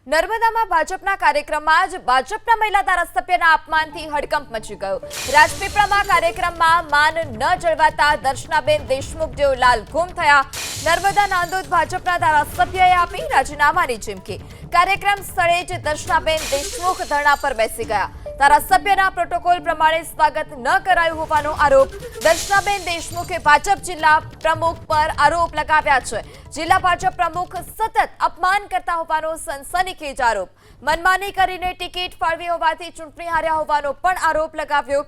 નર્મદામાં ભાજપના કાર્યક્રમમાં જ ભાજપના મહિલા ધારાસભ્યના અપમાનથી હડકંપ મચી ગયો। રાજપીપળામાં કાર્યક્રમમાં માન ન જળવાતા દર્શનાબેન દેશમુખ જેઓ લાલ ગુમ થયા। નર્મદા નાંદોદ ભાજપના ધારાસભ્યએ આપી રાજીનામાની ચીમકી। કાર્યક્રમ સ્થળે જ દર્શનાબેન દેશમુખ ધરણા પર બેસી ગયા। ધારાસભ્યના પ્રોટોકોલ પ્રમાણે સ્વાગત ન કરાયું હોવાનો આરોપ। દર્શનાબેન દેશમુખે ભાજપ જિલ્લા પ્રમુખ પર આરોપ લગાવ્યા છે। જિલ્લા ભાજપ પ્રમુખ સતત અપમાન કરતા હોવાનો સનસનીખેજ આરોપ। મનમાની કરીને ટિકિટ ફાળવી હોવાથી ચૂંટણી હાર્યા હોવાનો પણ આરોપ લગાવ્યો।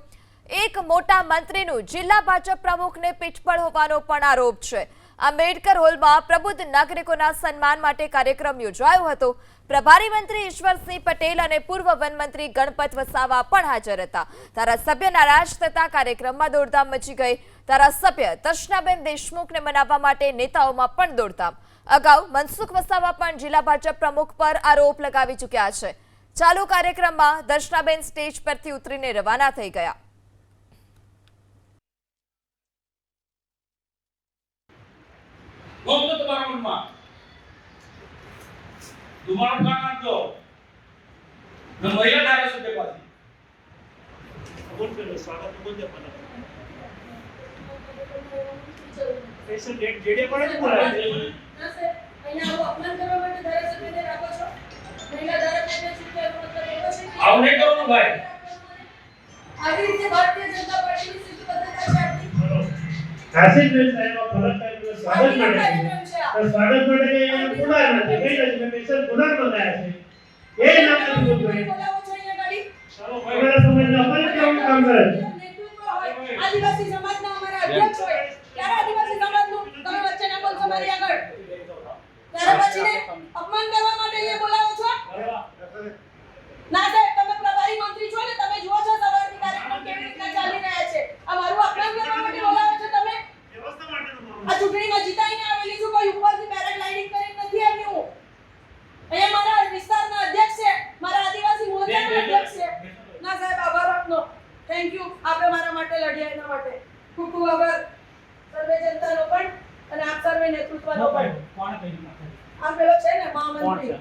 એક મોટા મંત્રીનું જિલ્લા ભાજપ પ્રમુખને પીઠબળ હોવાનો પણ આરોપ છે। આંબેડકર હોલમાં પ્રબુદ્ધ નાગરિકોના સન્માન માટે કાર્યક્રમ યોજાયો હતો। પ્રભારી મંત્રી ઈશ્વરસિંહ પટેલ અને પૂર્વ વન મંત્રી ગણપત વસાવા પણ હાજર હતા। ધારાસભ્ય નારાજ થતા કાર્યક્રમમાં દોડધામ મચી ગઈ। ધારાસભ્ય દર્શનાબેન દેશમુખને મનાવવા માટે નેતાઓમાં પણ દોડધામ। અગાઉ મનસુખ વસાવા પણ જિલ્લા ભાજપ પ્રમુખ પર આરોપ લગાવી ચૂક્યા છે। ચાલુ કાર્યક્રમમાં દર્શનાબેન સ્ટેજ પરથી ઉતરીને રવાના થઈ ગયા। तुम्हारा गाना तो मैं महिला धारासभ्य पासी बोल पे स्वागत बोल दे अपना स्पेशल डेट जेडे पड़े तो बोला है ना सर અહીંયા આવો અપમાન કરવા માટે ધારાસભ્યને રાખો છો મહિલા ધારાસભ્ય છે કે મતલબ એવો છે કે આવ નહીં કરો ને ભાઈ આવી રીતે ભારતીય જનતા પાર્ટીની સ્થિતિ બદલાતા છે આપણી ખાસી બેન સાહેબ ફરક કરીને સ્વાગત માટે તો સ્વાગત માટે કે પુનર નથી કઈ નથી મેં સ્પેશલ પુનર મંગાયા છે એ નામ નથી બોલતો બોલાવો છો અહીંયા ગાડી ચાલો ભાઈ મારા સમાજના અપમાન કેવું કામ કરે નેતૃત્વ હોય આદિવાસી સમાજના અમારા અધ્યક્ષ હોય ત્યારે આદિવાસી સમાજનું તમે વચ્ચે ના બોલશો મારી આગળ ત્યારે પછીને અપમાન કરવા માટે અહીંયા બોલાવો છો ના સાહેબ તમે પ્રભારી મંત્રી છો ને તમે જુઓ છો સવારથી કાર્યક્રમ કેવી રીતના ચાલી રહ્યા છે આ મારું અપમાન કરવા માટે બોલાવો છો તમે વ્યવસ્થા માટેનું આ ચૂંટણીમાં જીતાઈને આવેલી છું કોઈ ઉપરથી પેરાગ્લાઇડિંગ કરીને નથી આવી હું અહીંયા મારા વિસ્તારના અધ્યક્ષ છે મારા આદિવાસી મોરચાના અધ્યક્ષ છે ના સાહેબ આભાર આપનો થેન્ક યુ આપે મારા માટે લડ્યા એના માટે ખૂબ ખૂબ આભાર સર્વે જનતાનો પણ અને આપ સર્વે નેતૃત્વનો પણ કોણ કહી આ પેલો છે ને મહામંત્રી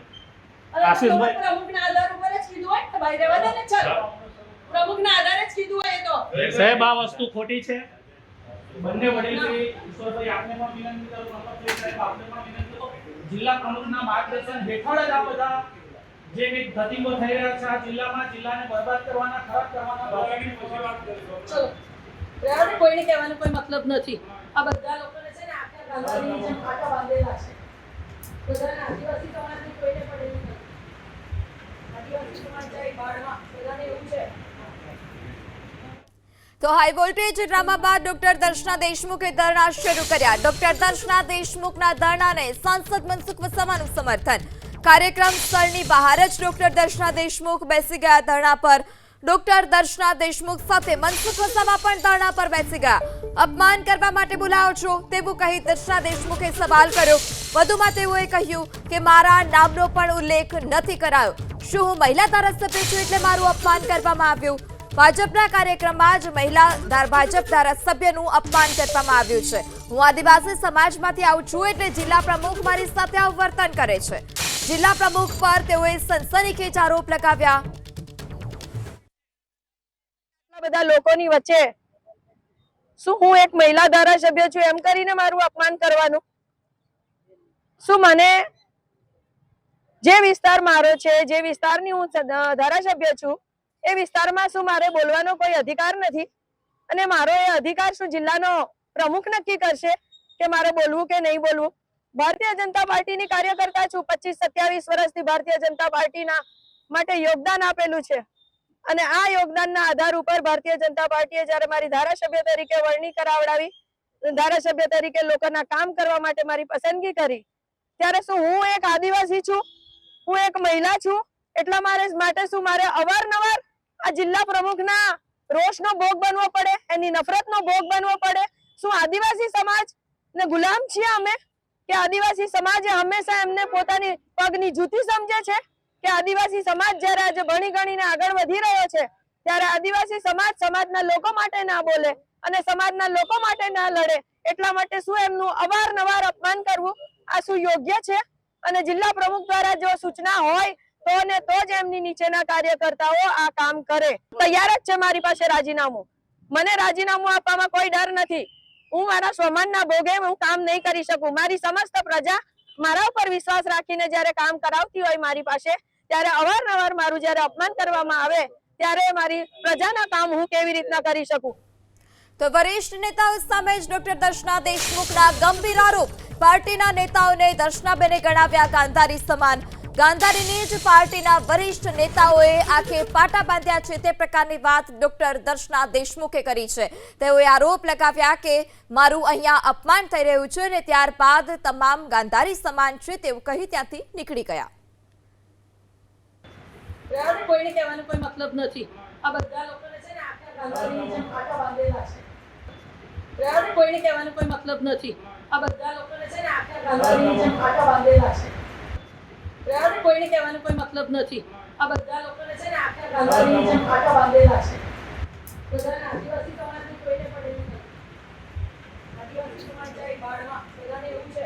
આશીષભાઈ પ્રમુખના આધાર ઉપર જ કીધું હોય ને ભાઈ રહેવા દે ને ચાલ પ્રમુખના આધારે જ કીધું હોય તો સાહેબ આ વસ્તુ ખોટી છે બંને વડીલ શ્રી ઈશ્વરભાઈ આપને પણ વિનંતી કરું નમ્રભાઈ સાહેબ આપને પણ વિનંતી કરું જિલ્લા પ્રમુખના માર્ગદર્શન હેઠળ જ આ બધા જે કંઈક ધતિંગો થઈ રહ્યા છે આ જિલ્લામાં જિલ્લાને બરબાદ કરવાના ખરાબ કરવાના ભાવની પછી વાત કરીશું ચલો રહેવા દે કોઈને કહેવાનો કોઈ મતલબ નથી આ બધા લોકોને છે ને આખા ગાંધાની જેમ પાટા બાંધેલા છે બધાને આદિવાસી સમાજની કોઈને પણ એવું નથી આદિવાસી સમાજ જાય બાળમાં બધાને એવું છે। તો હાઈ વોલ્ટેજ ડ્રામા બાદ ડોક્ટર દર્શના દેશમુખે ધરણા શરૂ કર્યા। ડોક્ટર દર્શના દેશમુખના ધરણાને સાંસદ મનસુખ વસાવાનું સમર્થન। કાર્યક્રમ સ્થળની બહાર જ ડોક્ટર દર્શના દેશમુખ બેસી ગયા ધરણા પર। ડોક્ટર દર્શના દેશમુખ સાથે મનસુખ વસાવા પણ ધરણા પર બેસી ગયા। અપમાન કરવા માટે બોલાવો છો તેવું કહી દર્શના દેશમુખે સવાલ કર્યો। વધુમાં તેઓએ કહ્યું કે મારા નામનો પણ ઉલ્લેખ નથી કરાયો। શું હું મહિલા ધારાસભ્ય છું એટલે મારું અપમાન કરવામાં આવ્યું? ભાજપના કાર્યક્રમમાં જ ભાજપ ધારાસભ્યનું અપમાન કરવામાં આવ્યું છે। હું આદિવાસી સમાજમાંથી આવું છું એટલે જિલ્લા પ્રમુખ મારી સાથે આવું વર્તન કરે છે। જિલ્લા પ્રમુખ પર તેઓએ સનસનીખેજ આરોપ લગાવ્યા। બધા લોકોની વચ્ચે શું હું એક મહિલા ધારાસભ્ય છું એમ કરીને મારું અપમાન કરવાનું? શું મને જે વિસ્તાર મારો છે જે વિસ્તારની હું ધારાસભ્ય છું એ વિસ્તારમાં શું મારે બોલવાનો કોઈ અધિકાર નથી? અને મારો એ અધિકાર શું જિલ્લાનો પ્રમુખ નક્કી કરશે કે મારે બોલવું કે નહીં બોલવું? ભારતીય જનતા પાર્ટીની કાર્યકર્તા છું। 25-27 વર્ષથી ભારતીય જનતા પાર્ટીના માટે યોગદાન આપેલું છે અને આ યોગદાનના આધાર ઉપર ભારતીય જનતા પાર્ટીએ જ્યારે મારી ધારાસભ્ય તરીકે વરણી કરાવડાવી, ધારાસભ્ય તરીકે લોકોના કામ કરવા માટે મારી પસંદગી કરી, ત્યારે શું હું એક આદિવાસી છું, હું એક મહિલા છું એટલા માટે શું મારે અવારનવાર આ જિલ્લા પ્રમુખના રોષનો ભોગ બનવો પડે, એની નફરતનો ભોગ બનવો પડે? શું આદિવાસી સમાજ ને ગુલામ છીએ અમે કે આદિવાસી સમાજે હંમેશા એમને પોતાની પગની જૂતી સમજે છે કે આદિવાસી સમાજ જ્યારે આજે ભણી ગણીને આગળ વધી રહ્યો છે ત્યારે આદિવાસી સમાજના લોકો માટે ના બોલે અને સમાજના લોકો માટે ના લડે એટલા માટે શું એમનું અવારનવાર અપમાન કરવું આ શું યોગ્ય છે? અને જિલ્લા પ્રમુખ દ્વારા જો સૂચના હોય તો ને તો જ એમની નીચેના કાર્યકર્તાઓ આ કામ કરે. તૈયાર જ છે મારી પાસે રાજીનામું. મને રાજીનામું આપવામાં કોઈ ડર નથી. હું મારા સ્વમાનના ભોગે હું કામ નહીં કરી શકું. મારી સમસ્ત પ્રજા મારા ઉપર વિશ્વાસ રાખીને જ્યારે કામ કરાવતી હોય મારી પાસે, ત્યારે અવારનવાર મારું જ્યારે અપમાન કરવામાં આવે ત્યારે મારી પ્રજાના કામ હું કેવી રીતના કરી શકું. તો વરિષ્ઠ નેતાઓ સામે જ ડોક્ટર દર્શના દેશમુખના ગંભીર આરોપ. પાર્ટીના નેતાઓને દર્શનાબેને ગણાવ્યા ગાંધારી સમાન. ગાંધારીની જ પાર્ટીના વરિષ્ઠ નેતાઓએ આખે પાટા બાંધ્યા છે તે પ્રકારની વાત ડોક્ટર દર્શના દેશમુખે કરી છે. તેઓએ આરોપ લગાવ્યા કે મારું અહીંયા અપમાન થઈ રહ્યું છે અને ત્યારબાદ તમામ ગાંધારી સમાન છે તેવું કહી ત્યાંથી નીકળી ગયા. કોઈને કહેવાનો કોઈ મતલબ નથી. આ બધા લોકોને છે ને આખા ગાંધારીની જેમ પાટા બાંધેલા છે. કોઈને કહેવાનો કોઈ મતલબ નથી. આ બધા લોકોને છે ને આખા ગાંધારીની જેમ પાટા બાંધેલા છે. કોઈને કહેવાનો કોઈ મતલબ નથી. આ બધા લોકોને છે ને આખા ગાંધારીની જેમ પાટા બાંધેલા છે. બધાને આદિવાસી સમાજની કોઈને પડેલી નથી. આદિવાસી સમાજ જાય બાળમાં બધાને એવું છે.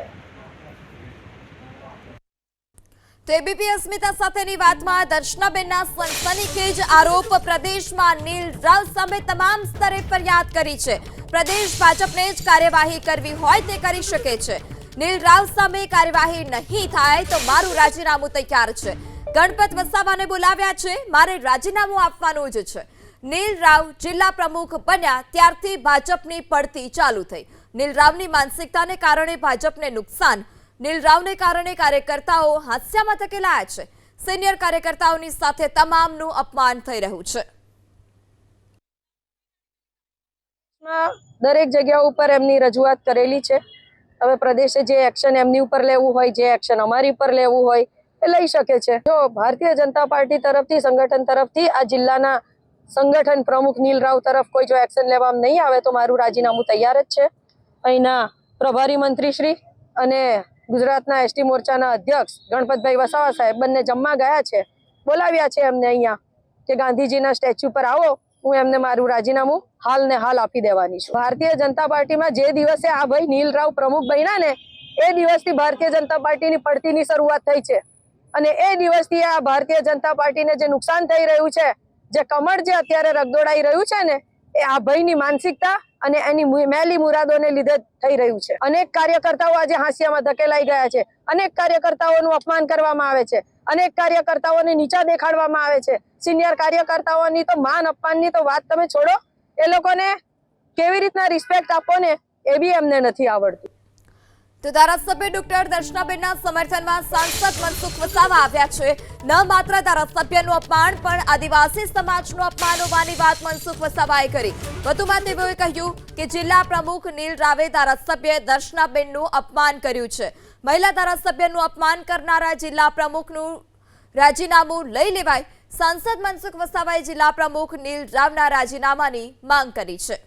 તો એબીપી અસ્મિતા સાથેની વાતમાં દર્શનાબેનના સનસનીખેજ આરોપ. પ્રદેશમાં નીલ રાવ સામે તમામ સ્તરે ફરિયાદ કરી છે. પ્રદેશ ભાજપને જ કાર્યવાહી કરવી હોય તે કરી શકે છે. નીલ રાવ સામે કાર્યવાહી નહીં થાય તો મારું રાજીનામું તૈયાર છે. ગણપત વસાવાને બોલાવ્યા છે, મારે રાજીનામું આપવાનું જ છે. નીલ રાવ જિલ્લા પ્રમુખ બન્યા ત્યારથી ભાજપની પડતી ચાલુ થઈ. નીલ રાવની માનસિકતાને કારણે ભાજપને નુકસાન. નીલ રાવને કારણે કાર્યકર્તાઓ હાસ્યામાં ધકેલાયા છે. સિનિયર કાર્યકર્તાઓની સાથે તમામનું અપમાન થઈ રહ્યું છે. દરેક જગ્યા ઉપર એમની રજૂઆત કરેલી છે. હવે પ્રદેશે જે એક્શન એમની ઉપર લેવું હોય, જે એક્શન અમારી ઉપર લેવું હોય એ લઈ શકે છે. જો ભારતીય જનતા પાર્ટી તરફથી, સંગઠન તરફથી આ જિલ્લાના સંગઠન પ્રમુખ નીલ રાવ તરફ કોઈ જો એક્શન લેવામાં નહીં આવે તો મારું રાજીનામું તૈયાર જ છે. અહીંના પ્રભારી મંત્રી શ્રી અને ગુજરાતના એસટી મોરચાના અધ્યક્ષ ગણપતભાઈ વસાવા સાહેબ બંને જમવા ગયા છે. બોલાવ્યા છે એમને અહીંયા કે ગાંધીજીના સ્ટેચ્યુ પર આવો, હું એમને મારું રાજીનામું હાલ ને હાલ આપી દેવાની છું. ભારતીય જનતા પાર્ટીમાં જે દિવસે આ ભાઈ નીલ રાવ પ્રમુખ બન્યા ને એ દિવસથી ભારતીય જનતા પાર્ટીની પડતીની શરૂઆત થઈ છે. અને એ દિવસથી આ ભારતીય જનતા પાર્ટીને જે નુકસાન થઈ રહ્યું છે, જે કમળ જે અત્યારે રગદોડાઈ રહ્યું છે ને, એ આ ભાઈની માનસિકતા અને એની મેલી મુરાદોને લીધે થઈ રહ્યું છે. અનેક કાર્યકર્તાઓ આજે હાંસિયામાં ધકેલાઈ ગયા છે. અનેક કાર્યકર્તાઓનું અપમાન કરવામાં આવે છે. અનેક કાર્યકર્તાઓને નીચા દેખાડવામાં આવે છે. સિનિયર કાર્યકર્તાઓની તો માન અપમાનની તો વાત તમે છોડો, એ લોકોને કેવી રીતના રિસ્પેક્ટ આપો ને એ બી એમને નથી આવડતું. તો ધારાસભ્ય ડોક્ટર દર્શનાબેનના સમર્થનમાં સાંસદ મનસુખ વસાવા આવ્યા છે. ન માત્ર ધારાસભ્યનું અપમાન પણ આદિવાસી સમાજનું અપમાન હોવાની વાત મનસુખ વસાવાએ કરી. વધુમાં તેઓએ કહ્યું કે જિલ્લા પ્રમુખ નીલ રાવે ધારાસભ્ય દર્શનાબેનનું અપમાન કર્યું છે. મહિલા ધારાસભ્યનું અપમાન કરનારા જિલ્લા પ્રમુખનું રાજીનામું લઈ લેવાય. સાંસદ મનસુખ વસાવાએ જિલ્લા પ્રમુખ નીલ રાવના રાજીનામાની માંગ કરી છે.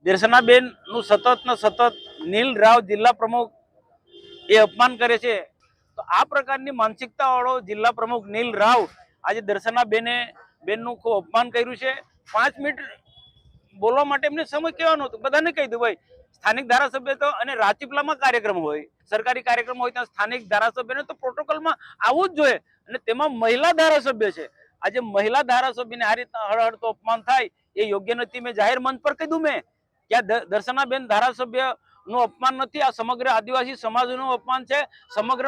દર્શનાબેન નું સતત નીલ રાવ જિલ્લા પ્રમુખ એ અપમાન કરે છે. તો આ પ્રકારની માનસિકતા વાળો જિલ્લા પ્રમુખ નીલ રાવ આજે દર્શનાબેનનું ખૂબ અપમાન કર્યું છે. 5 મિનિટ બોલવા માટે એમને સમય કહેવાનો હતો. બધાને કહી દઉં ભાઈ, સ્થાનિક ધારાસભ્ય તો અને રાજપીપળામાં કાર્યક્રમ હોય, સરકારી કાર્યક્રમ હોય ત્યાં સ્થાનિક ધારાસભ્યને તો પ્રોટોકોલમાં આવવું જ જોઈએ. અને તેમાં મહિલા ધારાસભ્ય છે. આજે મહિલા ધારાસભ્યને આ રીતના હળહળતો અપમાન થાય એ યોગ્ય નથી. મેં જાહેર મંચ પર કીધું મેં કે આ દર્શનાબેન ધારાસભ્ય નું અપમાન નથી, આ સમગ્ર આદિવાસી સમાજનું અપમાન છે, સમગ્ર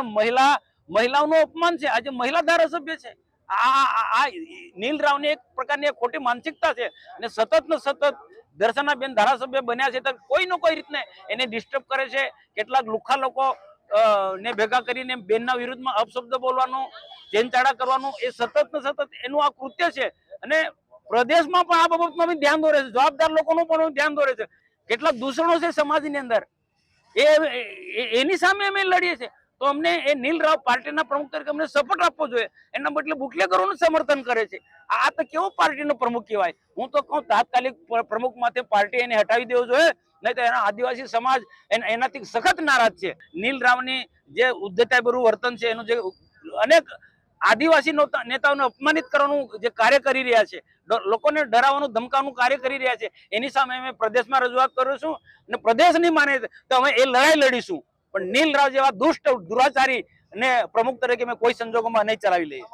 મહિલાઓનું અપમાન છે. આજે મહિલા ધારાસભ્ય છે. આ નીલ રાવની એક પ્રકારની ખોટી માનસિકતા છે. અને સતત દર્શનાબેન ધારાસભ્ય બન્યા છે તો કોઈ રીતને એને ડિસ્ટર્બ કરે છે. કેટલાક લુખ્ખા લોકો ને ભેગા કરીને બેનના વિરુદ્ધમાં અપશબ્દ બોલવાનું, ચેનચાળા કરવાનું, એ સતત એનું આ કૃત્ય છે. અને પ્રદેશમાં પણ આ બાબતમાં ધ્યાન દોરે છે, જવાબદાર લોકોનું પણ ધ્યાન દોરે છે. કેટલાક દૂષણો છે સમાજની અંદર, એની સામે અમે લડીએ છીએ. તો અમને એ નીલ રાવ પાર્ટીના પ્રમુખ તરીકે અમને સપોર્ટ આપવો જોઈએ. એના બદલે બુટલેગરોનું સમર્થન કરે છે. આ તો કેવો પાર્ટીનો પ્રમુખ કહેવાય? હું તો કહું તાત્કાલિક પ્રમુખમાંથી પાર્ટી એને હટાવી દેવો જોઈએ, નહીં તો એના આદિવાસી સમાજ એનાથી સખત નારાજ છે. નીલ રાવની જે ઉદ્ધતાભર્યું વર્તન છે, એનું જે અનેક આદિવાસી નેતાઓને અપમાનિત કરવાનું જે કાર્ય કરી રહ્યા છે, લોકોને ડરાવવાનું ધમકાવવાનું કાર્ય કરી રહ્યા છે, એની સામે અમે પ્રદેશમાં રજૂઆત કરીશું. અને પ્રદેશ નહીં માને તો અમે એ લડાઈ લડીશું. પણ નીલ રાવ જેવા દુષ્ટ દુરાચારી ને પ્રમુખ તરીકે મેં કોઈ સંજોગોમાં નહીં ચલાવી લઈએ.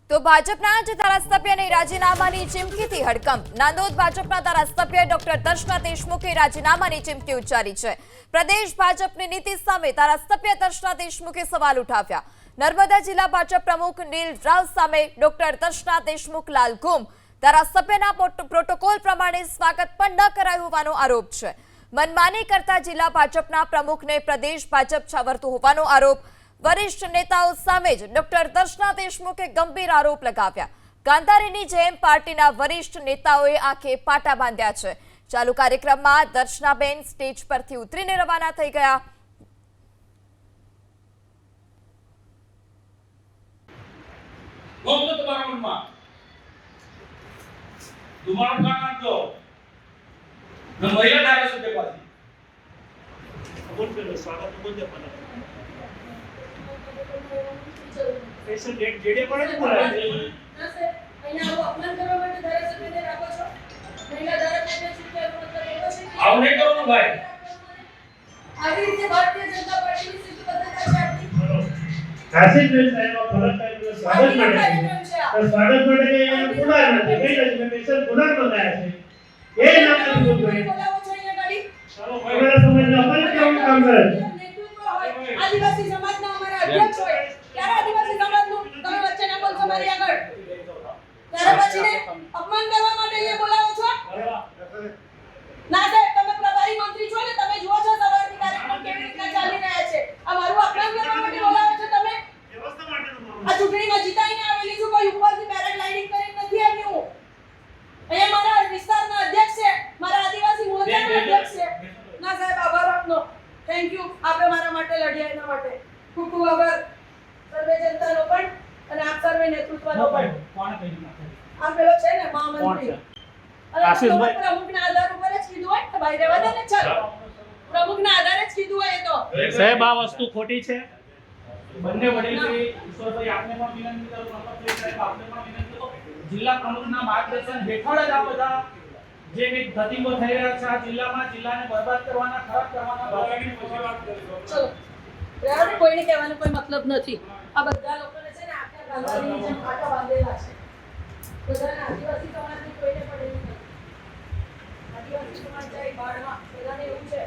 તો ભાજપના જ ધારાસભ્યને રાજીનામાની ચીમકીથી હડકંપ. નાંદોદ ભાજપના ધારાસભ્ય ડોક્ટર દર્શના દેશમુખે રાજીનામાની ચીમકી ઉચ્ચારી છે. પ્રદેશ ભાજપની નીતિ સામે ધારાસભ્ય દર્શના દેશમુખે સવાલ ઉઠાવ્યા. નર્મદા જિલ્લા ભાજપ પ્રમુખ નીલ રાવ સામે ડોક્ટર દર્શના દેશમુખ લાલઘુમ ધારાસભ્યના પ્રોટોકોલ પ્રમાણે સ્વાગત પણ ન કરાયું હોવાનો આરોપ છે. મનમાની કરતા જિલ્લા ભાજપના પ્રમુખને પ્રદેશ ભાજપ છાવરતું હોવાનો આરોપ. વરિષ્ઠ નેતાઓ સામે જ ડોક્ટર દર્શના દેશમુખે ગંભીર આરોપ લગાવ્યા. ગાંધારીની જેમ પાર્ટીના વરિષ્ઠ નેતાઓએ આંખે પાટા બાંધ્યા છે. ચાલુ કાર્યક્રમમાં દર્શનાબેન સ્ટેજ પરથી ઉતરીને રવાના થઈ ગયા. સ્પેશિયલ જેડે પણ બોલાય છે. ના સર, અહીંયા આવું અપમાન કરવા માટે ધારાસભ્યને રાખો છો? મહિલા ધારાસભ્ય છે કે એનો મતલબ એવો છે કે આવું નહીં કરવાનું ભાઈ. આવી રીતે ભારતીય જનતા પાર્ટીની શિસ્તબદ્ધતા છે આપણી. આશીષભાઈ સાહેબ ફરક કરીને સ્વાગત માટે તો સ્વાગત માટે કે એને પુનાર નથી કઈ નથી મેં સ્પેશિયલ પુનાર મંગાયા છે. એ નામ નથી બોલતું. બોલાવો છો અહીંયા ગાડી? અમારા સમાજના અમારે કેવું કામ કરે છે? નેતૃત્વ હોય, આદિવાસી સમાજના અમારા અધ્યક્ષ હોય. ક્યારે આદિવાસી સમાજનું તમે વચ્ચે ના બોલશો મારી આગળ? ત્યારે પછીને અપમાન કરવા માટે અહીંયા બોલાવો છો? ના સાહેબ, તમે પ્રભારી મંત્રી છો ને, તમે જુઓ છો સવારની કાર્યક્રમ કેવી રીતના ચાલી રહ્યા છે. આ મારું અપમાન કરવા માટે બોલાવો છો તમે? વ્યવસ્થા માટેનું મામલો. આ ચૂંટણીમાં જીતાઈને આવેલી છું, કોઈ ઉપરથી પેરાગ્લાઇડિંગ કરીને નથી આવી હું. અહીંયા મારા વિસ્તારના અધ્યક્ષ છે, મારા આદિવાસી મોરચાના અધ્યક્ષ છે. ના સાહેબ, આભાર આપનો. Thank you. આપે મારા માટે લડ્યા એના માટે. ખૂબ ખૂબ આભાર. સર્વે જનતાનો પણ અને આપ સર્વે નેતૃત્વનો પણ. કોણ કહી નાખે? આ પેલો છે ને કોણ મહામંત્રી. છે? અને આશીષભાઈ. પ્રમુખના આધાર ઉપર જ કીધું હોય કે ભાઈ રહેવા દે ને, ચાલ. પ્રમુખના આધારે જ કીધું હોય એ તો. સાહેબ આ વસ્તુ ખોટી છે. બંને વડીલશ્રી ઈશ્વરભાઈ આપને પણ વિનંતી કરું, નંબરભાઈ સાહેબ આપને પણ વિનંતી કરું. જિલ્લા પ્રમુખના માર્ગદર્શન હેઠળ જ આ બધા જે કંઈક ધતિંગો થઈ રહ્યા છે આ જિલ્લામાં, જિલ્લાને બરબાદ કરવાના, ખરાબ કરવાના ભાવની પછી વાત કરીશું. ચલો. રહેવા દે, કોઈને કહેવાનો કોઈ મતલબ નથી. આ બધા લોકોને છે ને આખા ગાંધારીની જેમ પાટા બાંધેલા છે. બધાને આદિવાસી સમાજની કોઈને પડેલી નથી. આદિવાસી સમાજ જાય બાળમાં, બધાને એવું છે.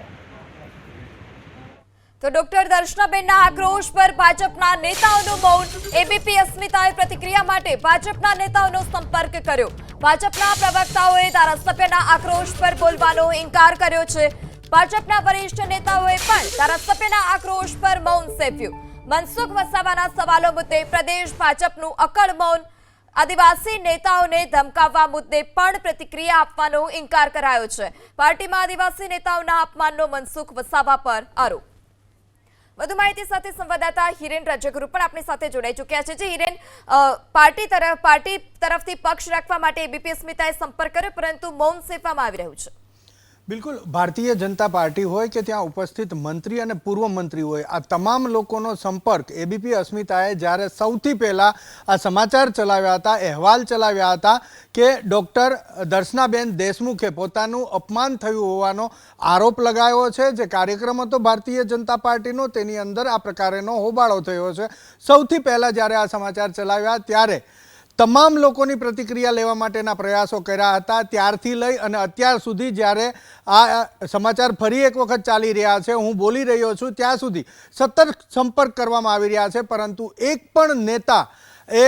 તો ડોક્ટર દર્શનાબેનના આક્રોશ પર ભાજપના નેતાઓનું મૌન. એબીપી અસ્મિતાએ પ્રતિક્રિયા માટે ભાજપના નેતાઓનો સંપર્ક કર્યો. ભાજપના પ્રવક્તાઓએ ધારાસભ્યના આક્રોશ પર બોલવાનો ઇનકાર કર્યો છે. ભાજપના વરિષ્ઠ નેતાઓએ પણ ધારાસભ્યના આક્રોશ પર મૌન સેવ્યું. મનસુખ વસાવાના સવાલો મુદ્દે પ્રદેશ ભાજપનું અકળ મૌન. આદિવાસી નેતાઓને ધમકાવવા મુદ્દે પણ પ્રતિક્રિયા આપવાનો ઇનકાર કરાયો છે. પાર્ટીમાં આદિવાસી નેતાઓના અપમાનનો મનસુખ વસાવા પર આરોપ. વધુ માહિતી સાથે સંવાદદાતા હિરેન રાજ્યગુરુ પણ આપણી સાથે જોડાઈ ચૂક્યા છે. જે હિરેન, પાર્ટી તરફથી પક્ષ રાખવા માટે એબીપી અસ્મિતાએ સંપર્ક કર્યો, પરંતુ મૌન સેવવામાં આવી રહ્યું છે. બિલકુલ, ભારતીય જનતા પાર્ટી હોય કે ત્યાં ઉપસ્થિત મંત્રી અને પૂર્વ મંત્રી હોય, આ તમામ લોકોનો સંપર્ક એબીપી અસ્મિતાએ જ્યારે સૌથી પહેલાં આ સમાચાર ચલાવ્યા હતા, અહેવાલ ચલાવ્યા હતા કે ડૉક્ટર દર્શનાબેન દેશમુખે પોતાનું અપમાન થયું હોવાનો આરોપ લગાવ્યો છે. જે કાર્યક્રમ હતો ભારતીય જનતા પાર્ટીનો, તેની અંદર આ પ્રકારેનો હોબાળો થયો છે. સૌથી પહેલાં જ્યારે આ સમાચાર ચલાવ્યા ત્યારે તમામ લોકોની પ્રતિક્રિયા લેવા માટેના પ્રયાસો કર્યા હતા. ત્યારથી લઈ અને અત્યાર સુધી જ્યારે આ સમાચાર ફરી એક વખત ચાલી રહ્યા છે, હું બોલી રહ્યો છું, ત્યાં સુધી સતત સંપર્ક કરવામાં આવી રહ્યા છે, પરંતુ એક પણ નેતા એ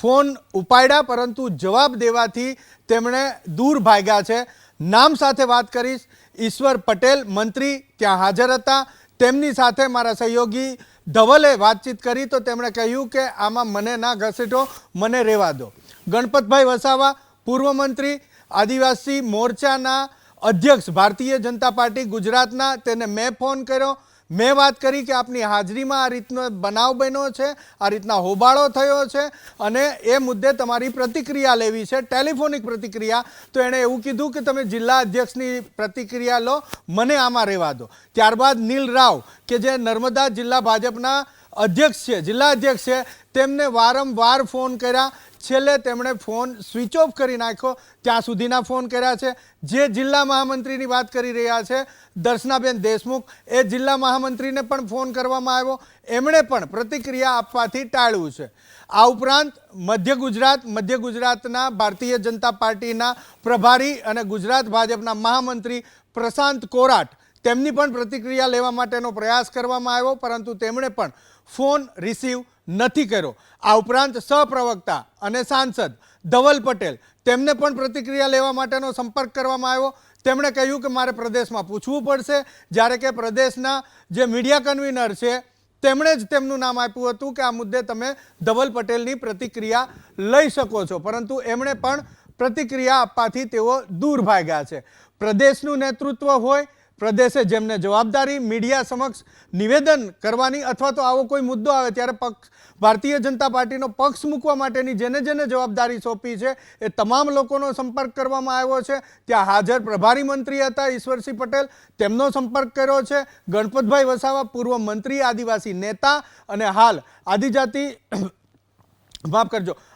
ફોન ઉપાડ્યા પરંતુ જવાબ દેવાથી તેમણે દૂર ભાગ્યા છે. નામ સાથે વાત કરીશ. ઈશ્વર પટેલ મંત્રી ત્યાં હાજર હતા. તેમની સાથે મારા સહયોગી ધવલે વાતચીત કરી તો તેમણે કહ્યું કે આમાં મને ના ઘસેટો, મને રહેવા દો. ગણપતભાઈ વસાવા પૂર્વ મંત્રી, આદિવાસી મોરચાના અધ્યક્ષ ભારતીય જનતા પાર્ટી ગુજરાતના, તેને મેં ફોન કર્યો, મેં વાત કરી કે આપની હાજરીમાં આ રીતનો બનાવ બન્યો છે, આ રીતના હોબાળો થયો છે અને એ મુદ્દે તમારી પ્રતિક્રિયા લેવી છે, ટેલિફોનિક પ્રતિક્રિયા. તો એણે એવું કીધું કે તમે જિલ્લા અધ્યક્ષની પ્રતિક્રિયા લો, મને આમાં રહેવા દો. ત્યારબાદ નીલ રાવ કે જે નર્મદા જિલ્લા ભાજપના અધ્યક્ષ છે, જિલ્લા અધ્યક્ષ છે, તેમને વારંવાર ફોન કર્યા, છેલ્લે તેમણે ફોન સ્વિચ ઓફ કરી નાખ્યો. ત્યાં સુધીના ફોન કર્યા છે. જે જિલ્લા મહામંત્રીની વાત કરી રહ્યા છે દર્શનાબેન દેશમુખ, એ જિલ્લા મહામંત્રીને પણ ફોન કરવામાં આવ્યો, એમણે પણ પ્રતિક્રિયા આપવાથી ટાળ્યું છે. આ ઉપરાંત મધ્ય ગુજરાતના ભારતીય જનતા પાર્ટીના પ્રભારી અને ગુજરાત ભાજપના મહામંત્રી પ્રશાંત કોરાટ, તેમની પણ પ્રતિક્રિયા લેવા માટેનો પ્રયાસ કરવામાં આવ્યો, પરંતુ તેમણે પણ ફોન રિસીવ નથી કર્યો. આ ઉપરાંત સહપ્રવક્તા અને સાંસદ ધવલ પટેલ, તેમને પણ પ્રતિક્રિયા લેવા માટેનો સંપર્ક કરવામાં આવ્યો. તેમણે કહ્યું કે મારે પ્રદેશમાં પૂછવું પડશે, જ્યારે કે પ્રદેશના જે મીડિયા કન્વીનર છે તેમણે જ તેમનું નામ આપ્યું હતું કે આ મુદ્દે તમે ધવલ પટેલની પ્રતિક્રિયા લઈ શકો છો, પરંતુ એમણે પણ પ્રતિક્રિયા આપવાથી તેઓ દૂર ભાગ્યા છે. પ્રદેશનું નેતૃત્વ હોય, પ્રદેશે જેમને જવાબદારી મીડિયા સમક્ષ નિવેદન કરવાની અથવા તો આવો કોઈ મુદ્દો આવે ત્યારે ભારતીય જનતા પાર્ટીનો પક્ષ મૂકવા માટેની જેને જવાબદારી સોંપી છે એ તમામ લોકોનો સંપર્ક કરવામાં આવ્યો છે. ત્યાં હાજર પ્રભારી મંત્રી હતા ઈશ્વરસિંહ પટેલ, તેમનો સંપર્ક કર્યો છે. ગણપતભાઈ વસાવા, પૂર્વ મંત્રી, આદિવાસી નેતા અને હાલ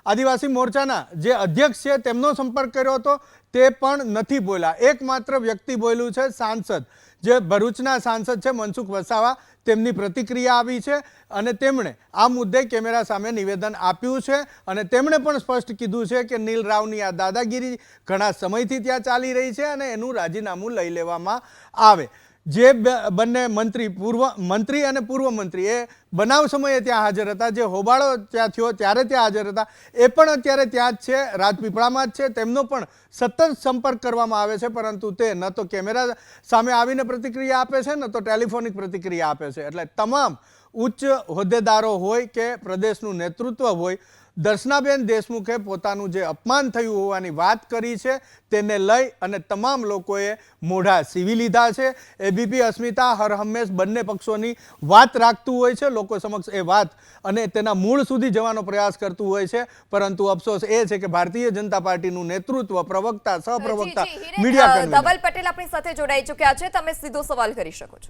આદિવાસી મોરચાના જે અધ્યક્ષ છે તેમનો સંપર્ક કર્યો હતો, તે પણ નથી બોલ્યા. એકમાત્ર વ્યક્તિ બોલ્યું છે સાંસદ, જે ભરૂચના સાંસદ છે મનસુખ વસાવા, તેમની પ્રતિક્રિયા આવી છે અને તેમણે આ મુદ્દે કેમેરા સામે નિવેદન આપ્યું છે અને તેમણે પણ સ્પષ્ટ કીધું છે કે નીલ રાવની આ દાદાગીરી ઘણા સમયથી ત્યાં ચાલી રહી છે અને એનું રાજીનામું લઈ લેવામાં આવે. જે બંને મંત્રી અને પૂર્વ મંત્રી એ બનાવ સમયે ત્યાં હાજર હતા, જે હોબાળો ત્યાં થયો ત્યારે ત્યાં હાજર હતા, એ પણ અત્યારે ત્યાં જ છે, રાજપીપળામાં જ છે. તેમનો પણ સતત સંપર્ક કરવામાં આવે છે, પરંતુ તે ન તો કેમેરા સામે આવીને પ્રતિક્રિયા આપે છે, ન તો ટેલિફોનિક પ્રતિક્રિયા આપે છે. એટલે તમામ ઉચ્ચ હોદ્દેદારો હોય કે પ્રદેશનું નેતૃત્વ હોય, દર્શનાબેન દેશમુખે પોતાનું જે અપમાન થયું હોવાની વાત કરી છે તેને લઈ અને તમામ લોકોએ મોઢા સીવી લીધા છે. એબીપી અસ્મિતા હર હંમેશ બંને પક્ષોની વાત રાખતું હોય છે, લોકો સમક્ષ એ વાત અને તેના મૂળ સુધી જવાનો પ્રયાસ કરતું હોય છે, પરંતુ અફસોસ એ છે કે ભારતીય જનતા પાર્ટીનું નેતૃત્વ, પ્રવક્તા, સહપ્રવક્તા, મીડિયા કન્વીનર ધવલ પટેલ આપણી સાથે જોડાઈ ચૂક્યા છે, તમે સીધો સવાલ કરી શકો છો.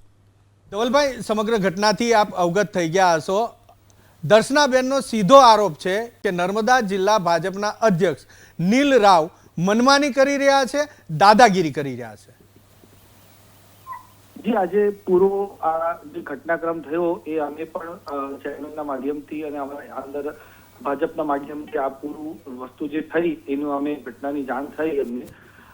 ધવલભાઈ, સમગ્ર ઘટનાથી આપ અવગત થઈ ગયા હશો. દર્શનાબેનનો સીધો આરોપ છે કે નર્મદા જિલ્લા ભાજપના અધ્યક્ષ નીલ રાવ મનમાની કરી રહ્યા છે, દાદાગીરી કરી રહ્યા છે. જી, આજે પૂરો આ જે ઘટનાક્રમ થયો એ અમે પણ ચેનલના માધ્યમથી અને અમારા અંદર ભાજપના માધ્યમથી આ પૂરું વસ્તુ જે થઈ એનું અમે ઘટનાની જાણ થઈ એમને,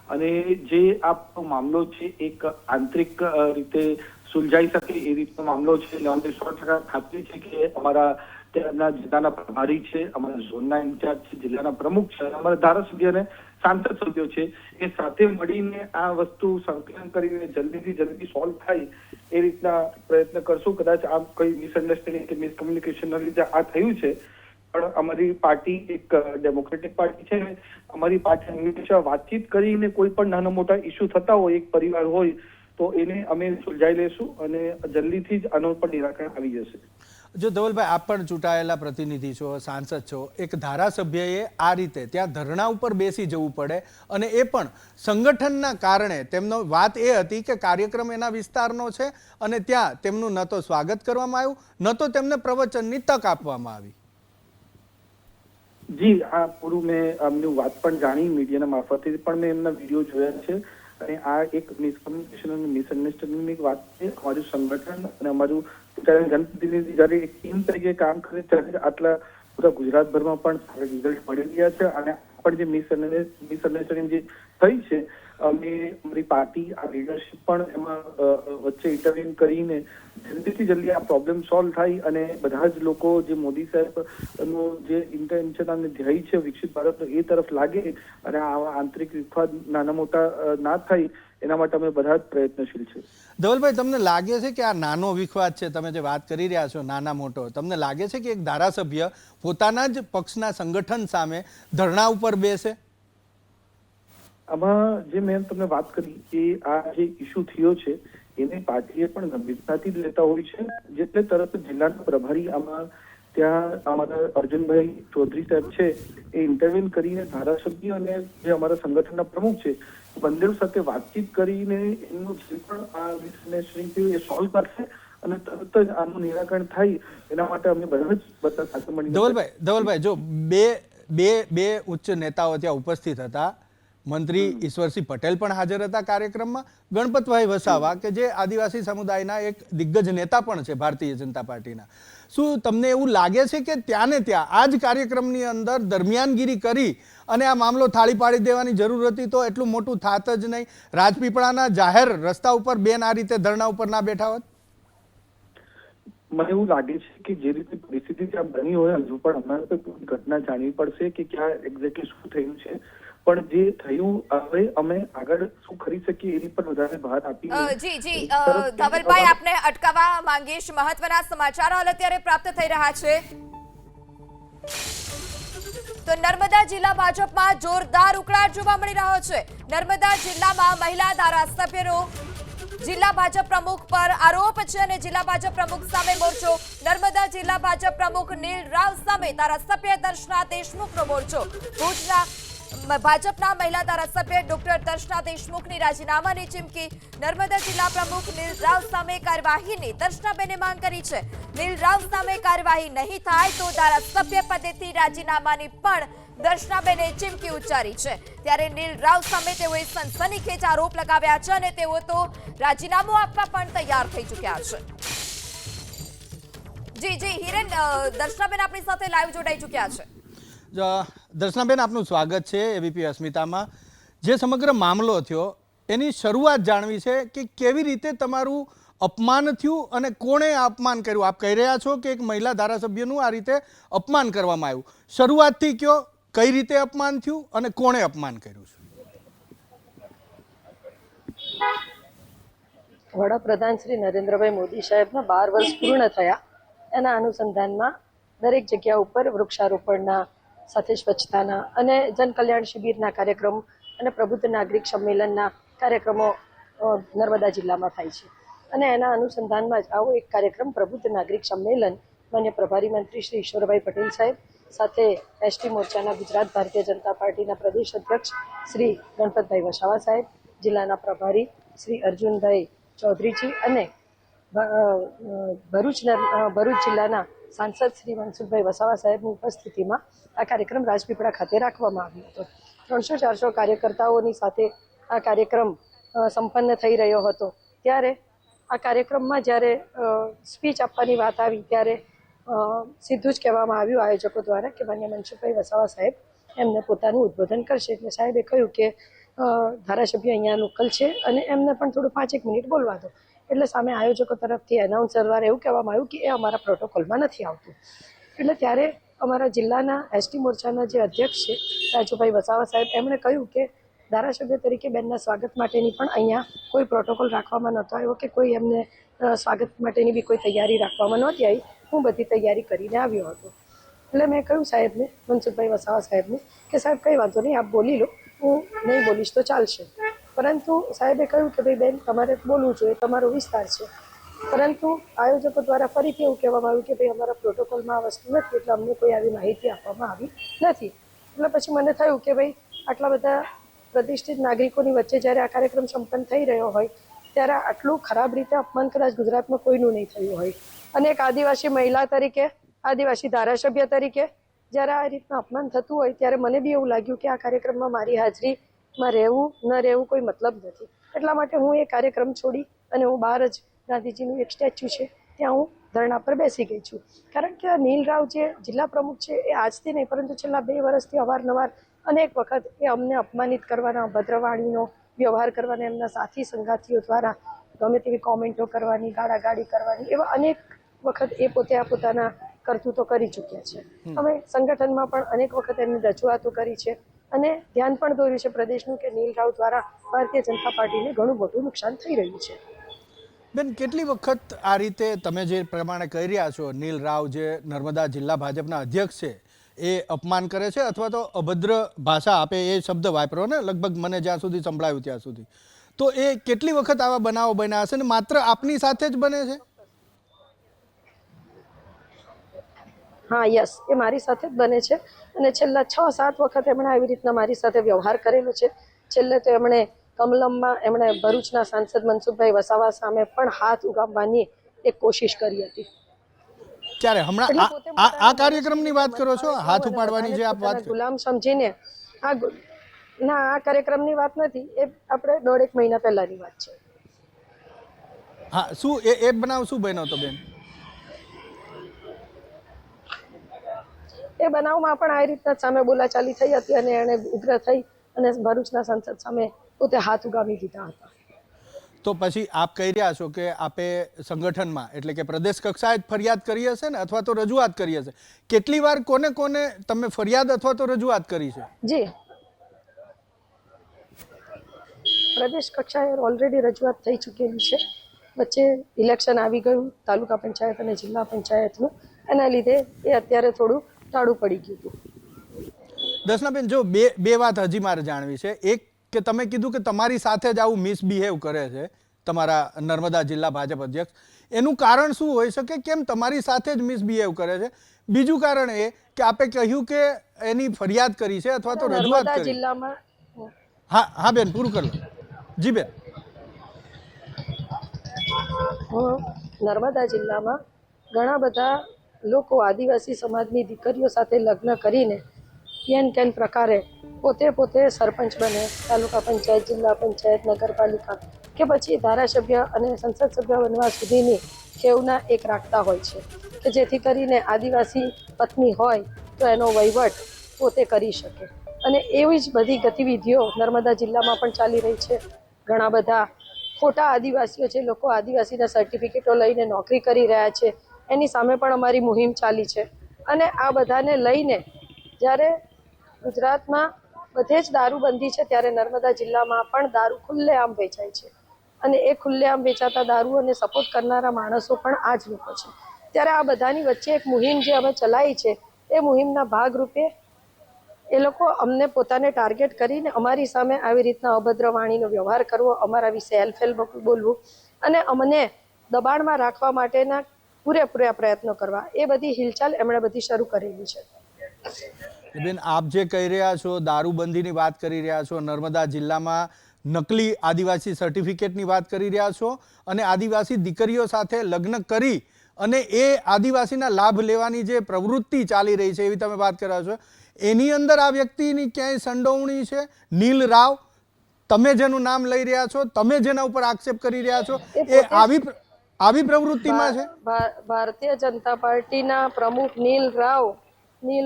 અને જે આ મામલો છે એક આંતરિક રીતે સુલઝાઈ શકે એ રીતનો મામલો છે. અને અમને 100% ખાતરી છે કે અમારા ત્યાંના જિલ્લાના પ્રભારી છે, અમારા ઝોનના ઇન્ચાર્જ છે, જિલ્લાના પ્રમુખ છે, અમારા ધારાસભ્ય અને સાંસદ સભ્યો છે, એ સાથે મળીને આ વસ્તુ સંકલન કરીને જલ્દીથી જલ્દી સોલ્વ થાય એ રીતના પ્રયત્ન કરશું. કદાચ આ કોઈ મિસઅન્ડરસ્ટેન્ડિંગ કે મિસકમ્યુનિકેશનના લીધે આ થયું છે, પણ અમારી પાર્ટી એક ડેમોક્રેટિક પાર્ટી છે ને અમારી પાર્ટી હંમેશા વાતચીત કરીને કોઈ પણ નાના મોટા ઇસ્યુ થતા હોય, એક પરિવાર હોય, તો એને અમે સુલઝાઈ લેશું અને જલ્દીથી જ આનો પણ નિરાકરણ આવી જશે. જો ધવલભાઈ, આપ પણ ચૂંટાયેલા પ્રતિનિધિ છો, સાંસદ છો, એક ધારાસભ્યએ આ રીતે ત્યાં ધરણા ઉપર બેસી જવું પડે અને એ પણ સંગઠનના કારણે. તેમનો વાત એ હતી કે કાર્યક્રમ એના વિસ્તારનો છે અને ત્યાં તેમનું ન તો સ્વાગત કરવામાં આવ્યું, ન તો તેમને પ્રવચનની તક આપવામાં આવી. જી, આ પૂરું મેં અમની વાત પણ જાણી મીડિયાના મારફતે, પણ મેં એમના વિડીયો જોયા છે અને આ એક મિસકમ્યુનિકેશન અને મિસઅન્ડરસ્ટેન્ડિંગની વાત છે. અમારું સંગઠન અને અમારું જનપ્રતિનિધિ જયારે એક ટીમ તરીકે કામ કરે ત્યારે આટલા પૂરા ગુજરાતભરમાં પણ સારા રિઝલ્ટ મળી રહ્યા છે. અને પણ જે મિસઅન્ડરસ્ટેન્ડિંગ જે થઈ છે, અમે અમારી પાર્ટી આ લીડરશિપ પણ એમાં વચ્ચે ઇન્ટરવ્યુ કરીને જલ્દીથી જલ્દી આ પ્રોબ્લેમ સોલ્વ થાય અને બધા જ લોકો જે મોદી સાહેબનો જે ઇન્ટેન્શન અને ધ્યેય છે વિકસિત ભારતનો એ તરફ લાગે અને આવા આંતરિક વિખવાદ નાના મોટા ના થાય એના માટે અમે બધા જ પ્રયત્નશીલ છે. ધવલભાઈ, તમને લાગે છે કે આ નાનો વિખવાદ છે, તમે જે વાત કરી રહ્યા છો નાના મોટો, તમને લાગે છે કે એક ધારાસભ્ય પોતાના જ પક્ષના સંગઠન સામે ધરણા ઉપર બેસે? આમાં જે મેં તમને વાત કરી કે આ જે ઇસ્યુ થયો છે એને પાર્ટીએ પણ ગંભીરતાથી જ લેતા હોય છે, જેટલે તરત જિલ્લાના પ્રભારી આમાં ત્યાં અમારા અર્જુનભાઈ ચૌધરી સાહેબ છે એ ઇન્ટરવ્યુ કરીને ધારાસભ્ય અને જે અમારા સંગઠનના પ્રમુખ છે બંને સાથે વાતચીત કરીને એમનું જે પણ આ મિસઅન્ડરસ્ટેન્ડિંગ થયું એ સોલ્વ કરશે અને તરત જ આનું નિરાકરણ થાય એના માટે અમે બધા સાથે મળીને ધવલભાઈ જો બે ઉચ્ચ નેતાઓ ત્યાં ઉપસ્થિત હતા. મંત્રી ઈશ્વરસિંહ પટેલ પણ હાજર હતા કાર્યક્રમમાં. ગણપતભાઈ વસાવા કે જે આદિવાસી સમુદાયના એક દિગ્ગજ નેતા પણ છે ભારતીય જનતા પાર્ટીના. શું તમને એવું લાગે છે કે ત્યાં ને ત્યાં આ જ કાર્યક્રમની અંદર દરમિયાનગીરી કરી અને આ મામલો થાળી પાડી દેવાની જરૂર હતી તો એટલું મોટું થાત જ નહીં? રાજપીપળાના જાહેર રસ્તા ઉપર બેન આ રીતે ધરણા ઉપર ના બેઠા હોત? મને એવું લાગે છે કે જે રીતે પરિસ્થિતિ ત્યાં બની હોય હજુ પણ અમારે તો ઘટના જાણવી પડશે કે ક્યાં એક્ઝેક્ટલી શું થયું છે. પણ જે થયું હવે અમે આગળ શું કરી શકીએ એની પર વધારે ભાર આપી. જી ધવલભાઈ, આપને અટકાવવા માંગીશ. મહત્વના સમાચાર હાલ અત્યારે પ્રાપ્ત થઈ રહ્યા છે. તો નર્મદા જિલ્લા ભાજપમાં જોરદાર ઉકળાટ જોવા મળી રહ્યો છે. નર્મદા જિલ્લામાં મહિલા ધારાસભ્યનો જિલ્લા ભાજપ પ્રમુખ પર આરોપ છે અને જિલ્લા ભાજપ પ્રમુખ સામે મોરચો. નર્મદા જિલ્લા ભાજપ પ્રમુખ નીલ રાવ સામે ધારાસભ્ય દર્શના દેશમુખનો મોરચો. ભુજના ભાજપના મહિલા ધારાસભ્ય ડોક્ટર દર્શના દેશમુખની રાજીનામાની ચીમકી. નર્મદા જિલ્લા પ્રમુખ નીલ રાવ સામે કાર્યવાહીની દર્શનાબેને માંગ કરી છે. નીલ રાવ સામે કાર્યવાહી નહીં થાય તો ધારાસભ્ય પદેથી રાજીનામાની પણ દર્શનાબેને ચીમકી ઉચ્ચારી છે. ત્યારે નીલ રાવ સામે તેઓએ સનસનીખેજ આરોપ લગાવ્યા છે અને તેઓ તો રાજીનામું આપવા પણ તૈયાર થઈ ચૂક્યા છે. જી હિરેન, દર્શનાબેન આપણી સાથે લાઈવ જોડાઈ ચૂક્યા છે. દર્શનાબેન, આપનું સ્વાગત છે એબીપી અસ્મિતામાં. જે સમગ્ર મામલો થયો એની શરૂઆત જાણવી છે કે કેવી રીતે તમારું અપમાન થયું અને કોણે અપમાન કર્યું? આપ કહી રહ્યા છો કે એક મહિલા ધારાસભ્યનું આ રીતે અપમાન કરવામાં આવ્યું. શરૂઆતથી કયો, કઈ રીતે અપમાન થયું અને કોણે અપમાન કર્યું છે? વડાપ્રધાન શ્રી નરેન્દ્રભાઈ મોદી સાહેબના 12 વર્ષ પૂર્ણ થયા એના અનુસંધાનમાં દરેક જગ્યા ઉપર વૃક્ષારોપણના સાથે સ્વચ્છતાના અને જનકલ્યાણ શિબિરના કાર્યક્રમ અને પ્રબુદ્ધ નાગરિક સંમેલનના કાર્યક્રમો નર્મદા જિલ્લામાં થાય છે. અને એના અનુસંધાનમાં જ આવો એક કાર્યક્રમ પ્રબુદ્ધ નાગરિક સંમેલન માન્ય પ્રભારી મંત્રી શ્રી ઈશ્વરભાઈ પટેલ સાહેબ સાથે એસટી મોરચાના ગુજરાત ભારતીય જનતા પાર્ટીના પ્રદેશ અધ્યક્ષ શ્રી ગણપતભાઈ વસાવા સાહેબ, જિલ્લાના પ્રભારી શ્રી અર્જુનભાઈ ચૌધરીજી અને ભરૂચ જિલ્લાના સાંસદ શ્રી મનસુખભાઈ વસાવા સાહેબની ઉપસ્થિતિમાં આ કાર્યક્રમ રાજપીપળા ખાતે રાખવામાં આવ્યો હતો. 300-400 કાર્યકર્તાઓની સાથે આ કાર્યક્રમ સંપન્ન થઈ રહ્યો હતો. ત્યારે આ કાર્યક્રમમાં જ્યારે સ્પીચ આપવાની વાત આવી ત્યારે સીધું જ કહેવામાં આવ્યું આયોજકો દ્વારા કે માન્ય મનસુખભાઈ વસાવા સાહેબ એમને પોતાનું ઉદ્બોધન કરશે. એટલે સાહેબે કહ્યું કે ધારાસભ્ય અહીંયા લોકલ છે અને એમને પણ થોડું 5-1 મિનિટ બોલવા દો. એટલે સામે આયોજકો તરફથી એનાઉન્સર દ્વારા એવું કહેવામાં આવ્યું કે એ અમારા પ્રોટોકોલમાં નથી આવતું. એટલે ત્યારે અમારા જિલ્લાના એસટી મોરચાના જે અધ્યક્ષ છે રાજુભાઈ વસાવા સાહેબ, એમણે કહ્યું કે ધારાસભ્ય તરીકે બેનના સ્વાગત માટેની પણ અહીંયા કોઈ પ્રોટોકોલ રાખવામાં નહોતો આવ્યો કે કોઈ એમને સ્વાગત માટેની બી કોઈ તૈયારી રાખવામાં નહોતી આવી. હું બધી તૈયારી કરીને આવ્યો હતો. એટલે મેં કહ્યું સાહેબને, મનસુખભાઈ વસાવા સાહેબને કે સાહેબ કંઈ વાંધો નહીં, આપ બોલી લો, હું નહીં બોલીશ તો ચાલશે. પરંતુ સાહેબે કહ્યું કે ભાઈ બેન, તમારે બોલવું જોઈએ, તમારો વિસ્તાર છે. પરંતુ આયોજકો દ્વારા ફરીથી એવું કહેવામાં આવ્યું કે ભાઈ અમારા પ્રોટોકોલમાં આ વસ્તુ નથી, એટલે અમને કોઈ આવી માહિતી આપવામાં આવી નથી. એટલે પછી મને થયું કે ભાઈ આટલા બધા પ્રતિષ્ઠિત નાગરિકોની વચ્ચે જ્યારે આ કાર્યક્રમ સંપન્ન થઈ રહ્યો હોય ત્યારે આટલું ખરાબ રીતે અપમાન કદાચ ગુજરાતમાં કોઈનું નહીં થયું હોય. અને એક આદિવાસી મહિલા તરીકે, આદિવાસી ધારાસભ્ય તરીકે જ્યારે આ રીતના અપમાન થતું હોય ત્યારે મને બી એવું લાગ્યું કે આ કાર્યક્રમમાં મારી હાજરીમાં રહેવું ન રહેવું કોઈ મતલબ નથી. એટલા માટે હું એ કાર્યક્રમ છોડી અને હું બહાર જ ગાંધીજીનું એક સ્ટેચ્યુ છે ત્યાં હું ધરણા પર બેસી ગઈ છું. કારણ કે નીલ રાવ જે જિલ્લા પ્રમુખ છે એ આજથી નહીં પરંતુ છેલ્લા 2 વર્ષથી અવારનવાર અનેક વખત એ અમને અપમાનિત કરવાના, ભદ્રવાણીનો વ્યવહાર કરવાના, એમના સાથી સંગાથીઓ દ્વારા ગમે તેવી કોમેન્ટો કરવાની, ગાળાગાળી કરવાની, એવા અનેક વખત એ પોતે આ પોતાના કરતૂતો કરી ચૂક્યા છે. અમે સંગઠનમાં પણ અનેક વખત એમની રજૂઆતો કરી છે અને ધ્યાન પણ દોર્યું છે પ્રદેશનું કે નીલ રાવ દ્વારા ભારતીય જનતા પાર્ટીને ઘણું મોટું નુકસાન થઈ રહ્યું છે. બેન, કેટલી વખત આ રીતે તમે જે પ્રમાણે કહી રહ્યા છો, નીલ રાવ જે નર્મદા જિલ્લા ભાજપના અધ્યક્ષ છે એ અપમાન કરે છે અથવા તો અભદ્ર ભાષા આપે, એ શબ્દ વાપરો ને, લગભગ મને જ્યાં સુધી સંભળાયું ત્યાં સુધી, તો એ કેટલી વખત આવા બનાવો બન્યા હશે ને માત્ર આપની સાથે જ બને છે? હા, યસ, એ મારી સાથે જ બને છે અને છેલ્લા 6-7 વખત એમણે આવી રીતના મારી સાથે વ્યવહાર કરેલો છે. છેલ્લે તો એમણે કમલમમાં એમણે ભરૂચના સાંસદ મનસુખભાઈ વસાવા સામે પણ હાથ ઉગામવાની એક કોશિશ કરી હતી. ક્યારે હમણાં એટલે પોતે પોતાના આ કાર્યક્રમની વાત કરો છો, હાથ અને ઉપાડવાની જે આપ પોતાના વાત કરો? ગુલામ સમજીને ના, આ કાર્યક્રમની વાત નથી, એ આપણે 1.5 મહિના પહેલાની વાત છે. હા, શું એ બનાવ શું બન્યો હતો બેન? એ બનાવમાં પણ આ રીતના સામે બોલાચાલી થઈ હતી અને એણે ઉગ્ર થઈ અને ભરૂચના સંસદ સામે પોતે હાથ ઉગામી દીધા હતા. તો પછી આપ કહી રહ્યા છો કે આપે સંગઠનમાં એટલે કે પ્રદેશ કક્ષાએ જ ફરિયાદ કરી હશે ને અથવા તો રજૂઆત કરી હશે. કેટલી વાર કોને કોને તમે ફરિયાદ અથવા તો રજૂઆત કરી છે? જી, પ્રદેશ કક્ષાએ ઓલરેડી રજૂઆત થઈ ચૂકેલી છે. વચ્ચે ઇલેક્શન આવી ગયું તાલુકા પંચાયત અને જિલ્લા પંચાયતનું, એના લીધે એ અત્યારે થોડું ટાળું પડી ગયું હતું. દર્શનાબેન, જો બે વાત હજી મારે જાણવી છે. એક કે તમે કીધું કે તમારી સાથે જ આવું મિસબિહેવ કરે છે તમારા નર્મદા જિલ્લા ભાજપ અધ્યક્ષ, એનું કારણ શું હોઈ શકે? કેમ તમારી સાથે જ મિસબિહેવ કરે છે? બીજું કારણ એ કે આપે કહ્યું કે એની ફરિયાદ કરી છે અથવા તો રજૂઆત નર્મદા કરી. જિલ્લામાં હા બેન, પૂરું કરી લો. જી બેન. નર્મદા જિલ્લામાં ઘણા બધા લોકો આદિવાસી સમાજની દીકરીઓ સાથે લગ્ન કરીને કેન પ્રકારે પોતે સરપંચ બને, તાલુકા પંચાયત, જિલ્લા પંચાયત, નગરપાલિકા કે પછી ધારાસભ્ય અને સંસદ સભ્ય બનવા સુધીની ખેવના એક રાખતા હોય છે કે જેથી કરીને આદિવાસી પત્ની હોય તો એનો વહીવટ પોતે કરી શકે. અને એવી જ બધી ગતિવિધિઓ નર્મદા જિલ્લામાં પણ ચાલી રહી છે. ઘણા બધા ખોટા આદિવાસીઓ છે, લોકો આદિવાસીના સર્ટિફિકેટો લઈને નોકરી કરી રહ્યા છે, એની સામે પણ અમારી મુહિમ ચાલી છે. અને આ બધાને લઈને જ્યારે ગુજરાતમાં બધે જ દારૂબંધી છે ત્યારે નર્મદા જિલ્લામાં પણ દારૂ ખુલ્લેઆમ વેચાય છે. અને એ ખુલ્લેઆમ વેચાતા દારૂઓને સપોર્ટ કરનારા માણસો પણ આ જ લોકો છે. ત્યારે આ બધાની વચ્ચે એક મુહિમ જે અમે ચલાવી છે, એ મુહિમના ભાગરૂપે એ લોકો અમને પોતાને ટાર્ગેટ કરીને અમારી સામે આવી રીતના અભદ્ર વાણીનો વ્યવહાર કરવો, અમારા વિશે હેલફેલ બોલવું અને અમને દબાણમાં રાખવા માટેના પૂરેપૂરા પ્રયત્નો કરવા, એ બધી હિલચાલ એમણે બધી શરૂ કરેલી છે. બેન, આપ જે કહી રહ્યા છો, દારૂબંધીની વાત કરી રહ્યા છો, નર્મદા જિલ્લામાં નકલી આદિવાસી સર્ટિફિકેટની વાત કરી રહ્યા છો અને આદિવાસી દીકરીઓ સાથે લગ્ન કરી અને એ આદિવાસીના લાભ લેવાની જે પ્રવૃત્તિ ચાલી રહી છે એવી તમે વાત કરી રહ્યા છો, એની અંદર આ વ્યક્તિની ક્યાંય સંડોવણી છે? નીલ રાવ, તમે જેનું નામ લઈ રહ્યા છો, તમે જેના ઉપર આક્ષેપ કરી રહ્યા છો, એ આવી પ્રવૃત્તિમાં છે? ભારતીય જનતા પાર્ટીના પ્રમુખ નીલ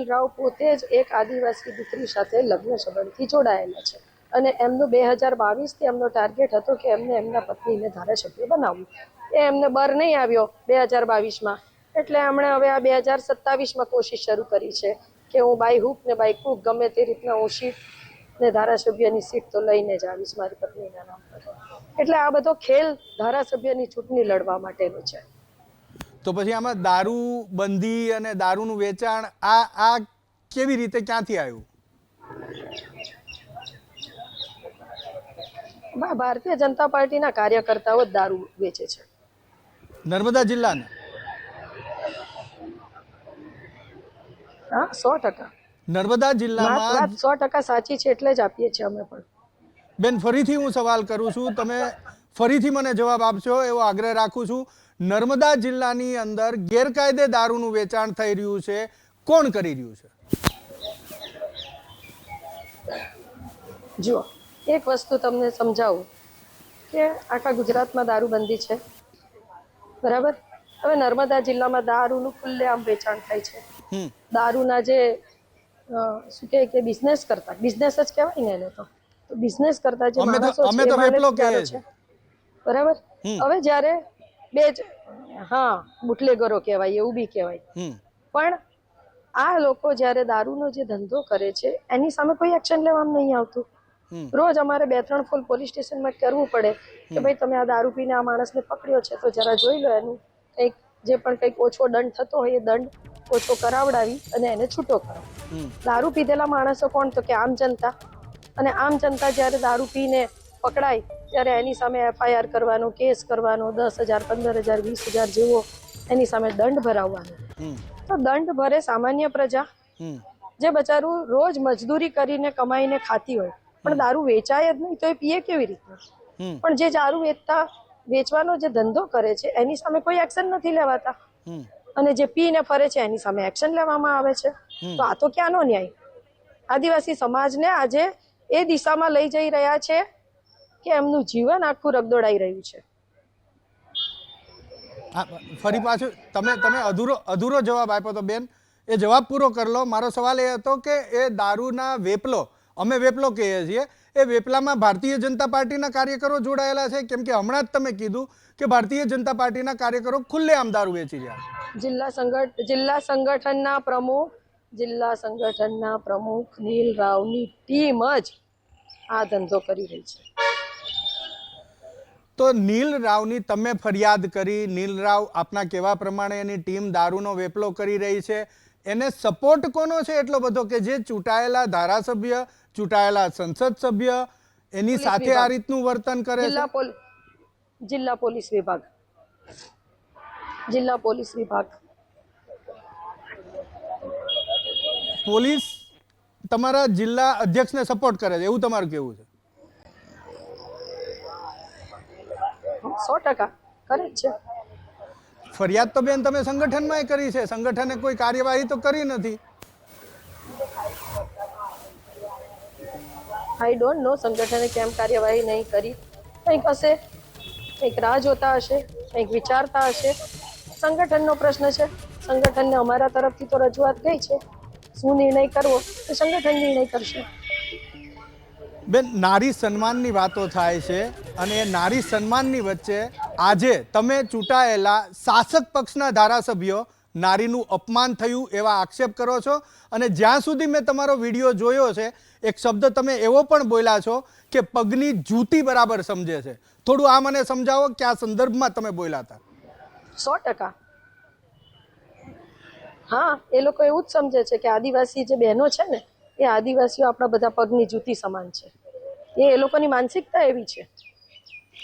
રાવ પોતે જ એક આદિવાસી દીકરી સાથે લગ્ન સંબંધથી જોડાયેલા છે અને એમનું 2022થી એમનો ટાર્ગેટ હતો કે એમને એમના પત્નીને ધારાસભ્ય બનાવવું. એ એમને બર નહીં આવ્યો 2022માં, એટલે એમણે હવે આ 2027માં કોશિશ શરૂ કરી છે કે હું બાય હુક ને બાય કુક ગમે તે રીતના હું સીટ ને ધારાસભ્યની સીટ તો લઈને જ આવીશ મારી પત્નીના નામ પર. એટલે આ બધો ખેલ ધારાસભ્યની ચૂંટણી લડવા માટેનો છે. તો પછી આમાં દારૂ બંધી અને દારૂનું વેચાણ આ કેવી રીતે, ક્યાંથી આવ્યું? ભારતીય જનતા પાર્ટીના કાર્યકર્તાઓ જ દારૂ વેચે છે નર્મદા જિલ્લાના? હા, 100%. નર્મદા જિલ્લામાં વાત 100% સાચી છે, એટલે જ આપીએ છીએ અમે પણ. બેન, ફરીથી હું સવાલ કરું છું, તમે ફરીથી મને જવાબ આપશો એવો આગ્રહ રાખું છું. નર્મદા જિલ્લાની અંદર ગેરકાયદે દારૂનું વેચાણ થઈ રહ્યું છે, કોણ કરી રહ્યું છે? જુઓ, એક વસ્તુ તમને સમજાવું કે આખા ગુજરાતમાં દારૂબંધી છે, બરાબર? હવે નર્મદા જિલ્લામાં દારૂનું ખુલ્લેઆમ વેચાણ થાય છે. દારૂના જે શું કહે કે બિઝનેસ જ કહેવાય ને એને, તો બિઝનેસ કરતા જે માણસો છે એ માલિકદારો છે, બરાબર? હવે જ્યારે બુટલેગરો કહેવાય, એવું બી કહેવાય. પણ આ લોકો જ્યારે દારૂનો જે ધંધો કરે છે એની સામે કોઈ એક્શન લેવામાં નહીં આવતું. રોજ અમારે 2-3 ફોન પોલીસ સ્ટેશનમાં કરવું પડે કે ભાઈ તમે આ દારૂ પીને આ માણસને પકડ્યો છે તો જરા જોઈ લો, એનું કંઈક ઓછો દંડ થતો હોય એ દંડ ઓછો કરાવડાવી અને એને છૂટો કરો. દારૂ પીધેલા માણસો કોણ? તો કે આમ જનતા. અને આમ જનતા જ્યારે દારૂ પીને પકડાય ત્યારે એની સામે FIR કરવાનો, કેસ કરવાનો, 10,000, 15,000, 20,000 જેવો એની સામે દંડ ભરાવવાનો. તો દંડ ભરે સામાન્ય પ્રજા, જે બચારું રોજ મજદૂરી કરીને કમાઈને ખાતી હોય, પણ દારૂ વેચાય જ નહીં તો એ પીએ કેવી રીતના? પણ જે દારૂ વેચતા વેચવાનો જે ધંધો કરે છે એની સામે કોઈ એક્શન નથી લેવાતા અને જે પીને ફરે છે એની સામે એક્શન લેવામાં આવે છે. તો આ તો ક્યાંનો ન્યાય? આદિવાસી સમાજને આજે એ દિશામાં લઈ જઈ રહ્યા છે કે એમનું જીવન આખું રગદોડાઈ રહ્યું છે. ફરી પાછું તમે અધૂરો જવાબ આપ્યો તો બેન, એ જવાબ પૂરો કરી લો. મારો સવાલ એ હતો કે એ દારૂના વેપલો, અમે વેપલો કહીએ છીએ, એ વેપલામાં ભારતીય જનતા પાર્ટીના કાર્યકરો જોડાયેલા છે? કેમ કે હમણાં જ તમે કીધું કે ભારતીય જનતા પાર્ટીના કાર્યકરો ખુલ્લેઆમ દારૂ વેચી રહ્યા છે. જિલ્લા સંગઠનના પ્રમુખ નીલ રાવની ટીમ જ આ ધંધો કરી રહી છે. તો નીલ રાવની તમે ફરિયાદ કરી, નીલ રાવ આપના કહેવા પ્રમાણે એની ટીમ દારૂનો વેપલો કરી રહી છે, એને સપોર્ટ કોનો છે એટલો બધો કે જે ચૂંટાયેલા ધારાસભ્ય, ચૂંટાયેલા સંસદ સભ્ય એની સાથે આ રીતનું વર્તન કરે છે? જિલ્લા પોલીસ વિભાગ પોલીસ તમારા જિલ્લા અધ્યક્ષને સપોર્ટ કરે છે એવું તમારું કેવું છે? 100% કરે જ છે. ફરિયાદ તો બેન તમે સંગઠનમાં કરી છે, સંગઠને કોઈ કાર્યવાહી તો કરી નથી. આઈ ડોન્ટ નો સંગઠને કેમ કાર્યવાહી નહીં કરી. કંઈક હશે, કંઈક રાહ જોતા હશે, કંઈક વિચારતા હશે. સંગઠનનો પ્રશ્ન છે, સંગઠનને અમારા તરફથી તો રજૂઆત ગઈ છે. શું નિર્ણય કરવો એ સંગઠન નિર્ણય કરશે. બેન, નારી સન્માનની વાતો થાય છે અને એ નારી સન્માનની વચ્ચે આજે તમે ચૂંટાયેલા શાસક પક્ષના ધારાસભ્યો નારીનું અપમાન થયું એવા આક્ષેપ કરો છો. અને જ્યાં સુધી મેં તમારો વિડીયો જોયો છે, એક શબ્દ તમે એવો પણ બોલ્યા છો કે પગની જૂતી બરાબર સમજે છે. થોડું આ મને સમજાવો કે આ સંદર્ભમાં તમે બોલ્યા હતા. 100%. હા, એ લોકો એવું જ સમજે છે કે આદિવાસી જે બહેનો છે ને, એ આદિવાસીઓ આપણા બધા પગની જૂતી સમાન છે. એ લોકોની માનસિકતા એવી છે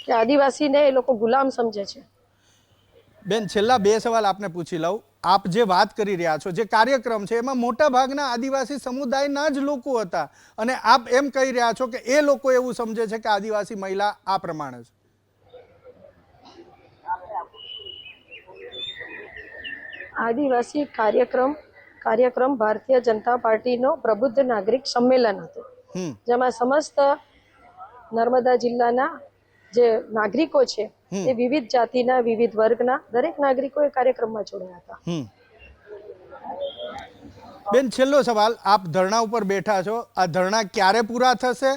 કે આદિવાસીને એ લોકો ગુલામ સમજે છે. બેન, છેલ્લા 2 સવાલ આપને પૂછી લઉં. આપ જે વાત કરી રહ્યા છો, જે કાર્યક્રમ છે એમાં મોટા ભાગના આદિવાસી સમુદાયના જ લોકો હતા અને આપ એમ કહી રહ્યા છો કે એ લોકો એવું સમજે છે કે આદિવાસી મહિલા આ પ્રમાણે છે. આદિવાસી કાર્યક્રમ ભારતીય જનતા પાર્ટીનો પ્રબુદ્ધ નાગરિક સંમેલન હતો, જેમાં સમસ્ત નર્મદા જિલ્લાના જે નાગરિકો છે એ વિવિધ જાતિના, વિવિધ વર્ગના દરેક નાગરિકો એ કાર્યક્રમમાં જોડાયા હતા. બેન, છેલ્લો સવાલ. આપ ધરણા ઉપર બેઠા છો, આ ધરણા ક્યારે પૂરા થશે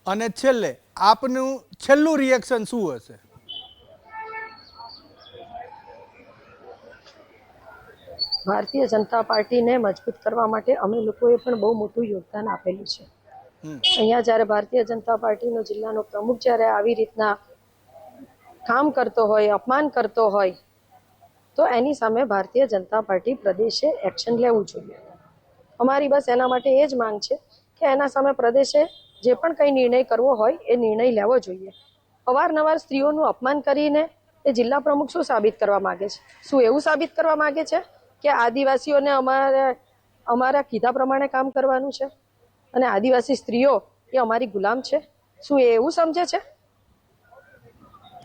અને છેલ્લે આપનું છેલ્લું રિએક્શન શું હશે? ભારતીય જનતા પાર્ટીને મજબૂત કરવા માટે અમે લોકોએ પણ બહુ મોટું યોગદાન આપેલું છે. અહીંયા જ્યારે ભારતીય જનતા પાર્ટીનો જિલ્લાનો પ્રમુખ જ્યારે આવી રીતના કામ કરતો હોય, અપમાન કરતો હોય, તો એની સામે ભારતીય જનતા પાર્ટી પ્રદેશે એક્શન લેવું જોઈએ. અમારી બસ એના માટે એ જ માંગ છે કે એના સામે પ્રદેશે જે પણ કંઈ નિર્ણય કરવો હોય એ નિર્ણય લેવો જોઈએ. અવારનવાર સ્ત્રીઓનું અપમાન કરીને એ જિલ્લા પ્રમુખ શું સાબિત કરવા માંગે છે? શું એવું સાબિત કરવા માંગે છે કે આદિવાસીઓને અમારા કીધા પ્રમાણે કામ કરવાનું છે અને આદિવાસી સ્ત્રીઓ એ અમારી ગુલામ છે? શું એ એવું સમજે છે?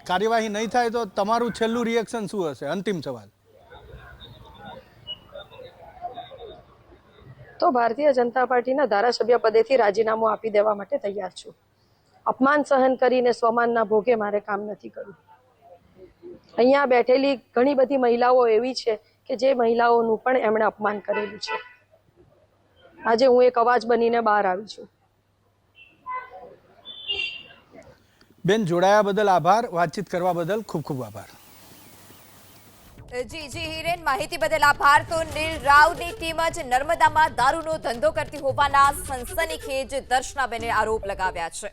કાર્યવાહી નહીં થાય તો તમારું છેલ્લું રિએક્શન શું હશે? અંતિમ સવાલ. તો ભારતીય જનતા પાર્ટીના ધારાસભ્ય પદેથી રાજીનામું આપી દેવા માટે તૈયાર છું. અપમાન સહન કરીને સ્વમાનના ભોગે મારે કામ નથી કરવું. અહીંયા બેઠેલી ઘણી બધી મહિલાઓ એવી છે કે જે મહિલાઓનું પણ એમણે અપમાન કરેલું છે. આજે હું એક અવાજ બનીને બહાર આવી છું. બેન, જોડાયા બદલ આભાર. વાતચીત કરવા બદલ ખૂબ ખૂબ આભાર. જી હિરેન, માહિતી બદલ આભાર. તો નીલ રાવની ટીમ જ નર્મદામાં દારૂનો ધંધો કરતી હોવાના સનસનીખેજ દર્શનાબેને આરોપ લગાવ્યા છે.